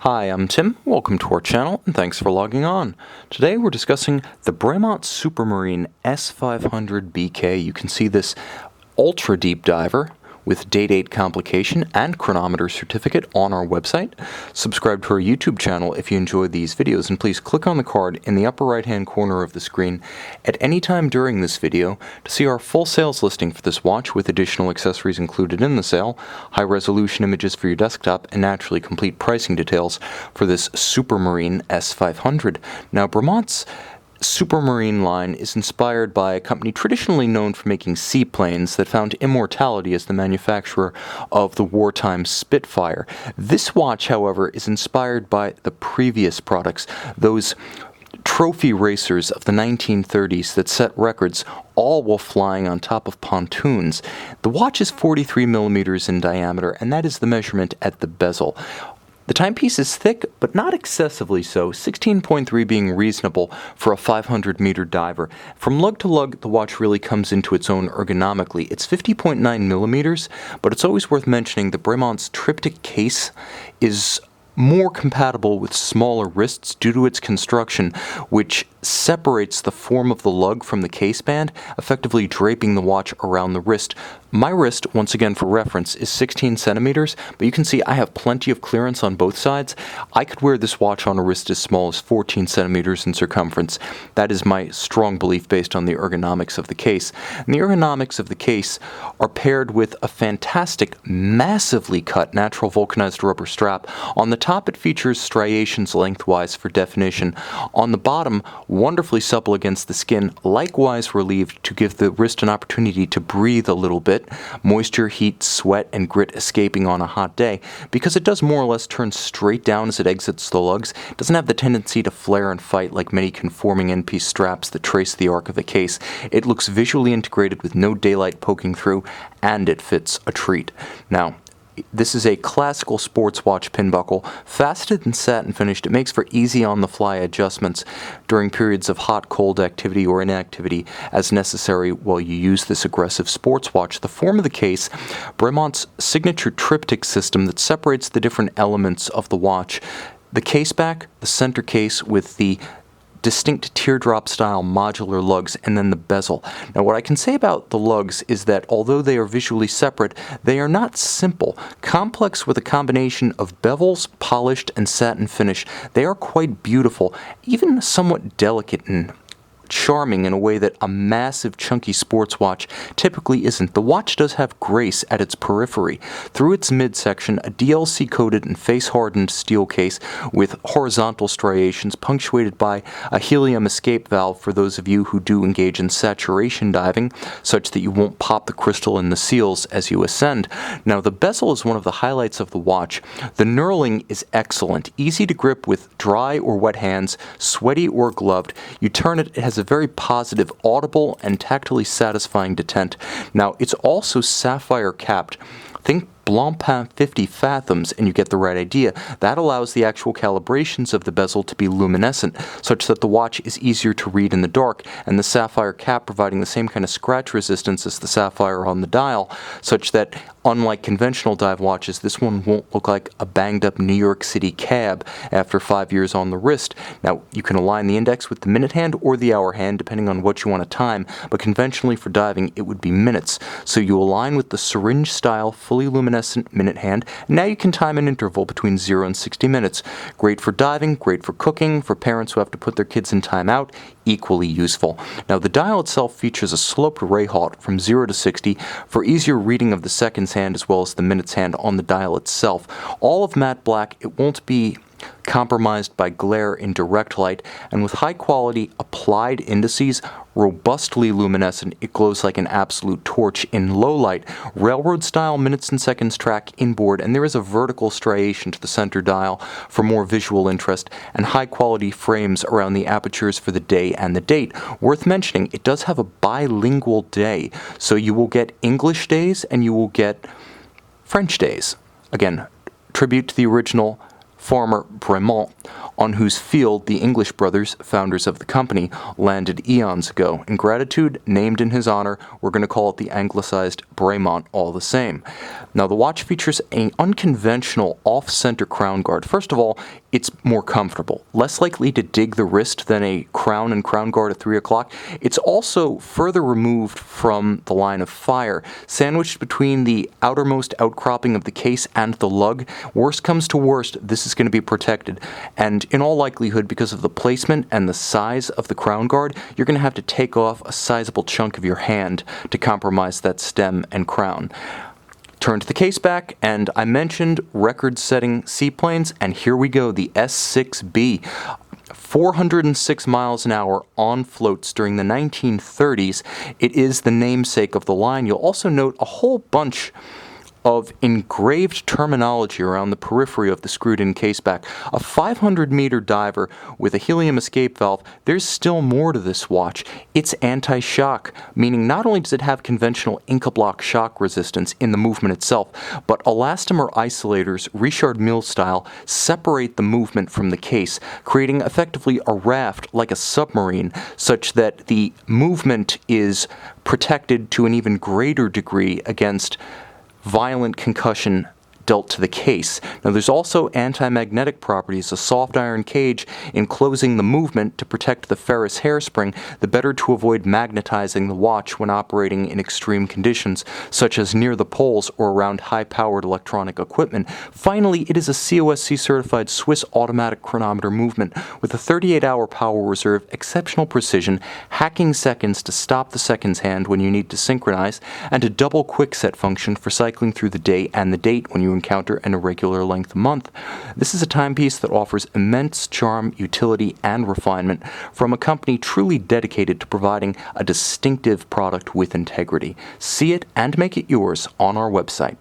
Hi, I'm Tim. Welcome to our channel, and thanks for logging on. Today we're discussing the Bremont Supermarine S500 BK. You can see this ultra deep diver with date complication and chronometer certificate on our website. Subscribe to our YouTube channel if you enjoy these videos, and please click on the card in the upper right hand corner of the screen at any time during this video to see our full sales listing for this watch with additional accessories included in the sale, high resolution images for your desktop, and naturally complete pricing details for this Supermarine S500. Now, Bremont's Supermarine line is inspired by a company traditionally known for making seaplanes that found immortality as the manufacturer of the wartime Spitfire. This watch, however, is inspired by the previous products, those trophy racers of the 1930s that set records, all while flying on top of pontoons. The watch is 43 millimeters in diameter, and that is the measurement at the bezel. The timepiece is thick, but not excessively so, 16.3 being reasonable for a 500-meter diver. From lug to lug, the watch really comes into its own ergonomically. It's 50.9 millimeters, but it's always worth mentioning that Bremont's triptych case is more compatible with smaller wrists due to its construction, which separates the form of the lug from the case band, effectively draping the watch around the wrist. My wrist, once again for reference, is 16 centimeters, but you can see I have plenty of clearance on both sides. I could wear this watch on a wrist as small as 14 centimeters in circumference. That is my strong belief based on the ergonomics of the case. And the ergonomics of the case are paired with a fantastic, massively cut natural vulcanized rubber strap. On the top, it features striations lengthwise for definition. On the bottom, wonderfully supple against the skin, likewise relieved to give the wrist an opportunity to breathe a little bit, moisture, heat, sweat, and grit escaping on a hot day. Because it does more or less turn straight down as it exits the lugs, it doesn't have the tendency to flare and fight like many conforming end-piece straps that trace the arc of the case. It looks visually integrated with no daylight poking through, and it fits a treat. Now, this is a classical sports watch pin buckle, faceted and satin finished. It makes for easy on-the-fly adjustments during periods of hot, cold activity or inactivity as necessary while you use this aggressive sports watch. The form of the case, Bremont's signature triptych system that separates the different elements of the watch. The case back, the center case with the distinct teardrop-style modular lugs, and then the bezel. Now, what I can say about the lugs is that although they are visually separate, they are not simple. Complex with a combination of bevels, polished, and satin finish, they are quite beautiful, even somewhat delicate and charming in a way that a massive, chunky sports watch typically isn't. The watch does have grace at its periphery. Through its midsection, a DLC-coated and face-hardened steel case with horizontal striations punctuated by a helium escape valve for those of you who do engage in saturation diving, such that you won't pop the crystal in the seals as you ascend. Now, the bezel is one of the highlights of the watch. The knurling is excellent, easy to grip with dry or wet hands, sweaty or gloved. You turn it, it has a very positive, audible, and tactily satisfying detent. Now, it's also sapphire capped. Think Blancpain 50 fathoms and you get the right idea. That allows the actual calibrations of the bezel to be luminescent, such that the watch is easier to read in the dark, and the sapphire cap providing the same kind of scratch resistance as the sapphire on the dial, such that unlike conventional dive watches, this one won't look like a banged up New York City cab after 5 years on the wrist. Now, you can align the index with the minute hand or the hour hand depending on what you want to time, but conventionally for diving it would be minutes. So you align with the syringe style fully luminescent minute hand, and now you can time an interval between 0 and 60 minutes. Great for diving, great for cooking, for parents who have to put their kids in timeout, equally useful. Now, the dial itself features a sloped ray halt from 0 to 60 for easier reading of the seconds hand as well as the minutes hand on the dial itself. All of matte black, it won't be compromised by glare in direct light, and with high quality applied indices, robustly luminescent, it glows like an absolute torch in low light. Railroad style minutes and seconds track inboard, and there is a vertical striation to the center dial for more visual interest, and high quality frames around the apertures for the day and the date. Worth mentioning, it does have a bilingual day, so you will get English days and you will get French days. Again, tribute to the original farmer Bremont, on whose field the English brothers, founders of the company, landed eons ago. In gratitude, named in his honor, we're going to call it the anglicized Bremont all the same. Now, the watch features an unconventional off-center crown guard. First of all, it's more comfortable, less likely to dig the wrist than a crown and crown guard at 3 o'clock. It's also further removed from the line of fire, sandwiched between the outermost outcropping of the case and the lug. Worst comes to worst, this is going to be protected. And in all likelihood, because of the placement and the size of the crown guard, you're going to have to take off a sizable chunk of your hand to compromise that stem and crown. Turn to the case back, and I mentioned record-setting seaplanes, and here we go, the S6B. 406 miles an hour on floats during the 1930s. It is the namesake of the line. You'll also note a whole bunch of engraved terminology around the periphery of the screwed-in caseback. A 500-meter diver with a helium escape valve. There's still more to this watch. It's anti-shock, meaning not only does it have conventional Inca-block shock resistance in the movement itself, but elastomer isolators, Richard Mille style, separate the movement from the case, creating effectively a raft like a submarine, such that the movement is protected to an even greater degree against violent concussion dealt to the case. Now, there's also anti-magnetic properties, a soft iron cage enclosing the movement to protect the ferrous hairspring, the better to avoid magnetizing the watch when operating in extreme conditions, such as near the poles or around high-powered electronic equipment. Finally, it is a COSC-certified Swiss automatic chronometer movement with a 38-hour power reserve, exceptional precision, hacking seconds to stop the seconds hand when you need to synchronize, and a double quick-set function for cycling through the day and the date when you encounter an irregular length month. This is a timepiece that offers immense charm, utility, and refinement from a company truly dedicated to providing a distinctive product with integrity. See it and make it yours on our website.